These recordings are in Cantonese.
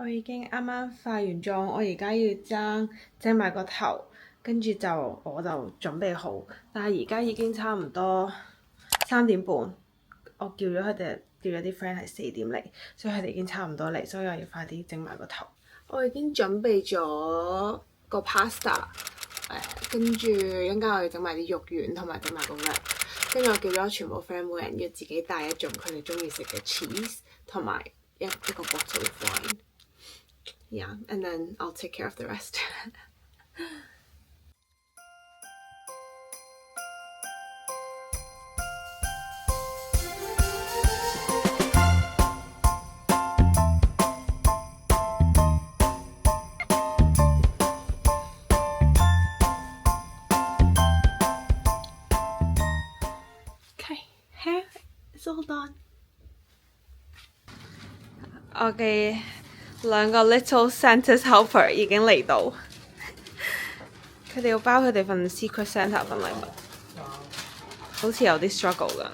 我已經啱啱化完妝，我而家要整埋個頭，跟住我就準備好。但係而家已經差唔多3點半，我叫咗啲 friend 係4點嚟，所以佢哋已經差唔多嚟，所以我要快啲整埋個頭。我已經準備咗個 pasta，跟住一陣間我要整埋啲肉丸同埋整埋個 wrap，跟住我叫咗全部 friend 每人要自己帶一種佢哋中意食嘅 cheese 同埋一個 bottle of wine。Yeah, and then I'll take care of the rest. Okay, hair is all done. 我嘅2個 little Santa's helper 已經嚟到，佢哋要包佢哋份 Secret Santa 份禮物，好似有啲 struggle 㗎。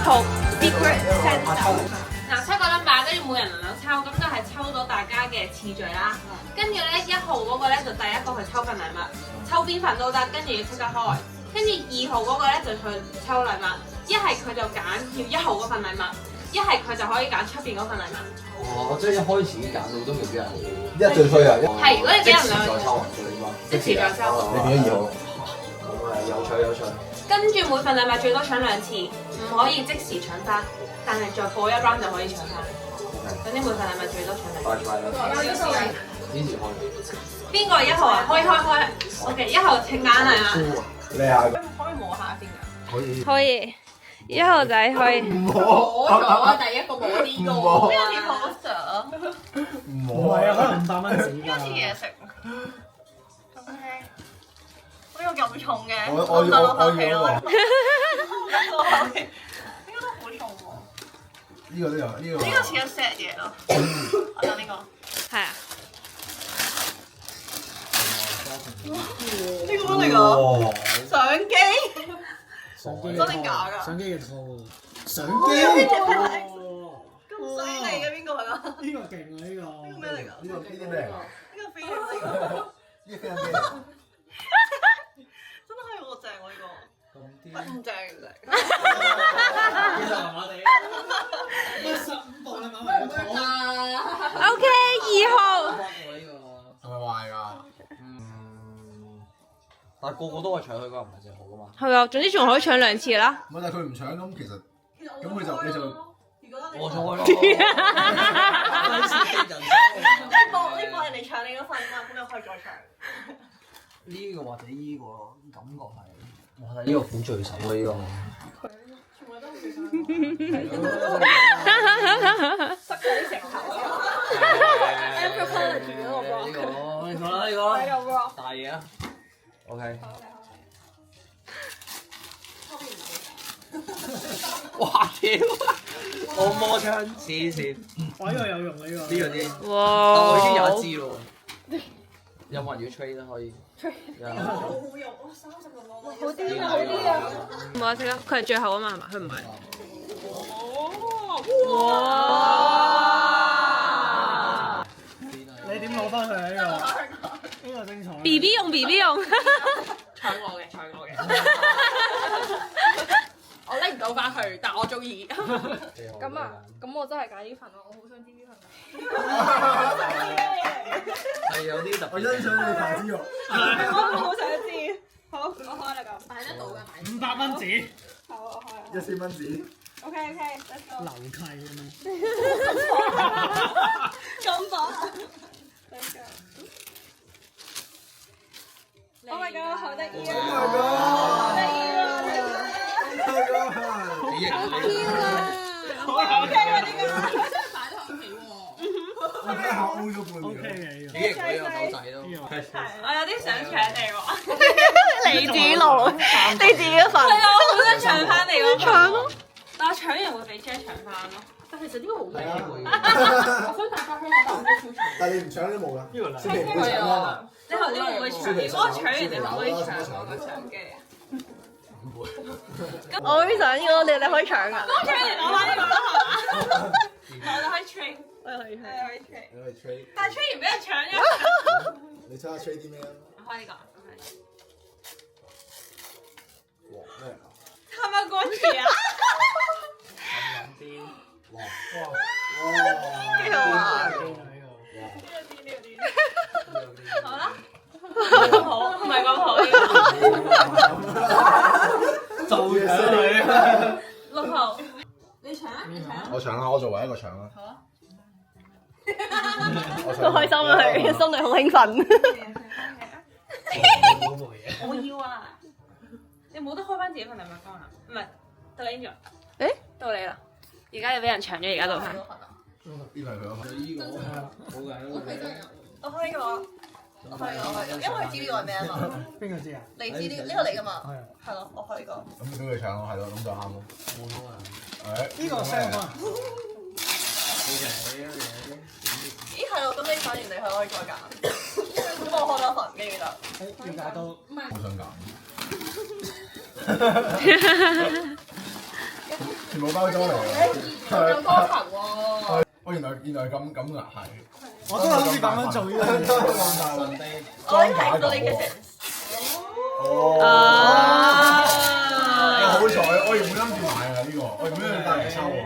好 Secret Santa， 嗱7個 number， 跟住每人輪流抽，咁就係抽到大家嘅次序啦。跟住咧1號嗰個咧就第一個去抽份禮物，抽邊份都得，跟住要即刻開。跟住2號嗰個咧就去抽禮物，一係佢就揀要1號嗰份禮物，一係佢就可以揀出邊嗰份禮物。哦，即係一開始揀到都未必係一最衰啊！係，如果你俾人兩再抽還最嘛，即時再抽。你變咗2號，有趣。跟住每份禮物最多搶2次，唔可以即時搶翻，但係再過一 round 就可以搶翻。總之每份禮物最多搶2次。快啦！幾時開？邊個係1號啊？可以開。OK， 1號請揀係嘛？你下個可以摸下先㗎？可以。可以。1號仔可以。摸咗啊！第一個摸呢個。邊有條好想？唔係啊，可能500蚊紙㗎。啲嘢食。OK。呢個咁重嘅，我要呢個。應該都好重喎。呢個都有，呢個。呢個似一 set 嘢咯。我有呢個。係啊。呢個乜嚟㗎？相機。真定假㗎？相機嘅套，相機。咁犀利嘅邊個係啊？呢個勁啊！呢個。呢個咩嚟㗎？呢個咩嚟㗎？呢個飛機嚟㗎。呢個飛機嚟㗎。真係好正喎呢個。咁正。其實麻麻地。15部你買埋個套。OK， 2號。係咪壞㗎？但係個個都係搶佢嗰個唔係淨好㗎嘛。係啊，總之仲可以搶2次啦。唔係，但係佢唔搶咁，其實咁佢就你就我錯咯。呢個係你搶你嗰份㗎可以再唱。呢個或者呢個咯，感覺係。哇！呢個苦聚首啊，呢個。全部都好似塞咗啲石頭。Anthropology 嗰個 block。呢個啦，呢個。呢個 block。大嘢啊！OK。哇！屌！我摸槍黐線。我呢個有用呢個。呢個啲。哇！但我已經有一支咯。有冇人要 trade 都可以。有。好用，哇！30個咯。好啲啊！好啲啊！冇啊！食啦，佢係最後啊嘛，係嘛？佢唔係。哇！你點攞翻佢啊？呢個精彩。B B 用 B B 用。搶我嘅，搶我嘅。我拎唔到翻去，但我中意。咁啊，咁我真係揀呢份咯，我好想知呢份。係有啲特別。我欣賞你大肌肉。我好想知。好，我開啦咁。買得到㗎，買。 500蚊紙。好，我開。 1000蚊紙。OK，let's go。樓契咁樣。咁薄。Let's go。Oh my god，好得意啊！好得意啊！幾型啊！好 OK 啊呢個。擺得喺屋企喎。我睇下 O 咗半秒。OK 嘅呢個。幾型喎呢個狗仔都。我有啲想搶你喎。你自己攞，你自己份。係啊，我好想搶翻你嗰份。搶咯！但我搶完會俾 J 搶翻咯。但其實呢個好係啊，會。我想大家聽我講超搶。但係你唔搶都冇啦。呢個嚟。係啊。你後呢個會搶，如果我搶完你可唔可以搶我個相機啊？唔會。我好想要，你可以搶噶。我搶完攞翻呢個啦，係嘛？我哋可以 trade，我可以搶。可以 trade，你可以 trade。但係 trade 完俾人搶咗。你睇下 trade 啲咩啊？開呢個。哇咩啊？係咪過期啊？哇幾好啊！好啦。好，唔係咁好。做嘢啊！ 6號，你搶啊？你搶啊？我搶啊！我作為一個搶啊！好啊。好開心啊！佢心裏好興奮。我要啊！你冇得開翻自己份禮物箱啊？唔係，到 Angel。誒，到你啦。而家又俾人搶咗，而家到係。呢個係佢啊！呢個好嘅，我開呢個。我開呢個，因為佢知呢個係咩啊嘛。邊個知啊？你知呢個嚟㗎嘛？係啊。係咯，我開呢個。咁俾佢搶咯，係咯，咁就啱咯。冇通啊！呢個聲可能。咦係喎，咁你搶完你可以再揀。咁我開多份記得。點解都好想揀。全部包裝嚟嘅。咁多層喎。我原來咁啊係。我都諗住咁樣做呢樣嘢。我呢係 delicate。哦。好彩，我原本諗住買啊呢個，我原本諗住帶嚟抽喎。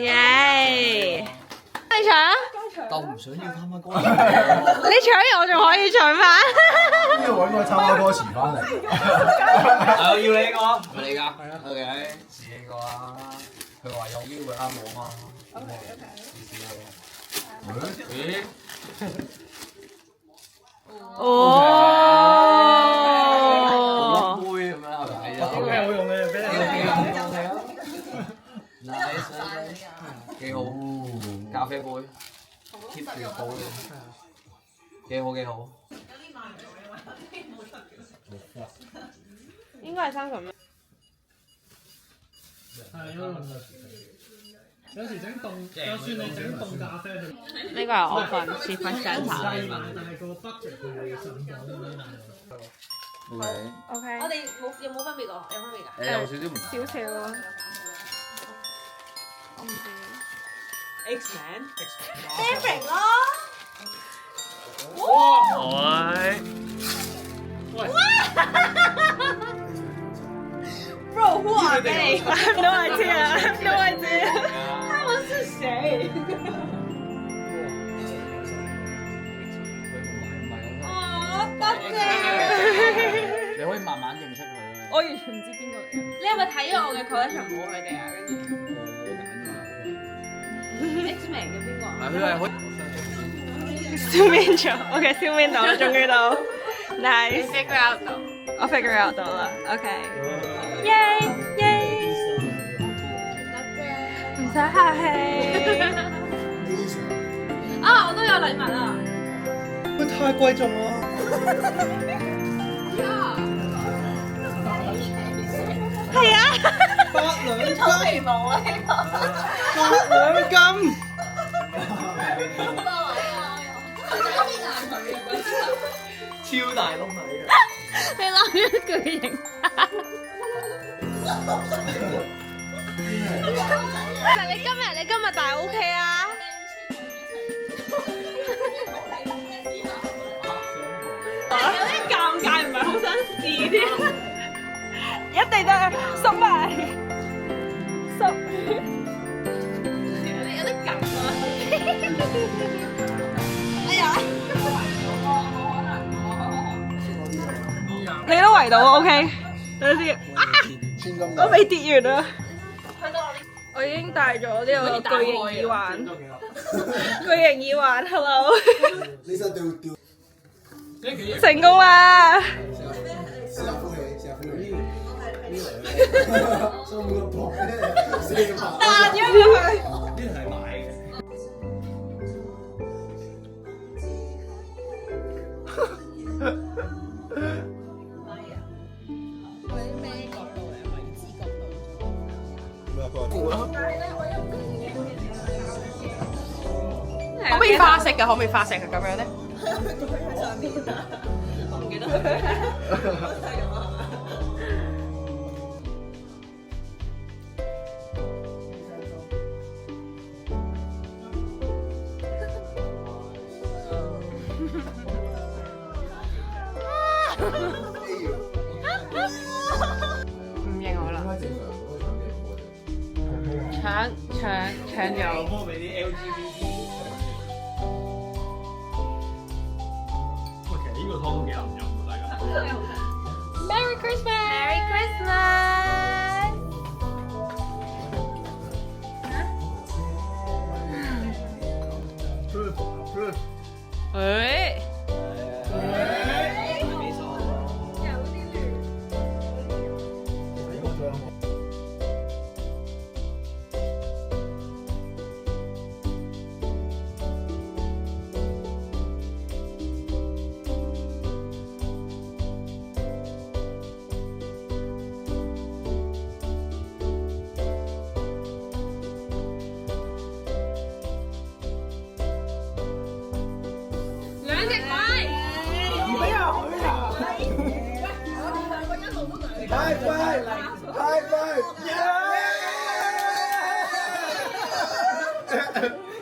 耶！你搶啊！但我唔想要他媽歌詞。你搶完我仲可以搶翻。呢個揾個參加歌詞翻嚟。我要你個，係你㗎。係啊。OK，自己個啊。佢話有機會啱我嘛。OK。試下喎。咦？哦。杯咁樣係咪？好嘅，好用嘅，俾你。幾好，咖啡杯，keep 住好嘅，幾好幾好。應該係30蚊。係咯。有時整凍，就算你整凍咖啡，佢呢個係我份試粉上茶。但係個 budget 佢會上咗咁樣。OK。OK。我哋有冇分別㗎？有分別㗎？誒有少少唔同。少少咯。我唔知。X-Man。David 咯。Bro, who are they? I have no idea. I have no idea. 他們是誰？哦，多謝。你可以慢慢認識佢啊。我完全唔知邊個嚟。你係咪睇咗我嘅 collection 冇佢哋啊？跟住我揀㗎。 X-Man 嘅邊個啊？係佢係可以。笑面咗，OK， 笑面到啦，終於到，nice， figure out 到，我 figure out 到啦，OK，耶耶，唔使客氣。啊，我都有禮物啊！喂，太貴重啦！係啊，8兩斤，皮毛啊呢個。 8兩斤。超大窿嚟嘅。你攞咗巨型。你今日大 OK 啊？有啲尷尬，唔係好想試添。一定得縮埋，縮。有啲緊啊！哎呀！你都圍到 OK？等陣先。啊！我未跌完啊！我已經戴咗呢個巨型耳環，巨型耳環 ，Hello。成功啦！彈咗佢。呢係買嘅。可唔可以花式㗎？可唔可以花式㗎？咁樣咧？我唔記得。唔認我啦。搶咗。幫俾啲 LGBT。喂，其實呢個湯都幾難飲喎，大家。Merry Christmas！Merry Christmas！誒。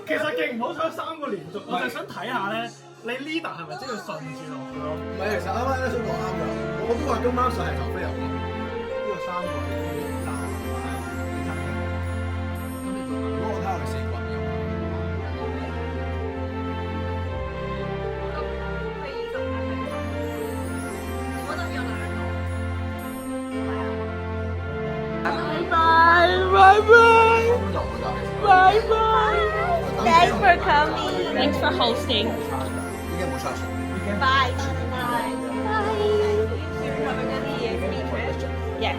其實勁唔好彩3個連續，我就想睇下咧，你 leader 係咪真係順住落去咯？唔係，其實啱啱咧想講啱㗎，我都話今晚上係頭飛入咯。呢個3個站如果我睇下佢4個人有。Bye bye. Thanks for coming. Thanks for hosting. 已經冇下次。 Bye. Bye. Bye. You're having any speakers? Yes.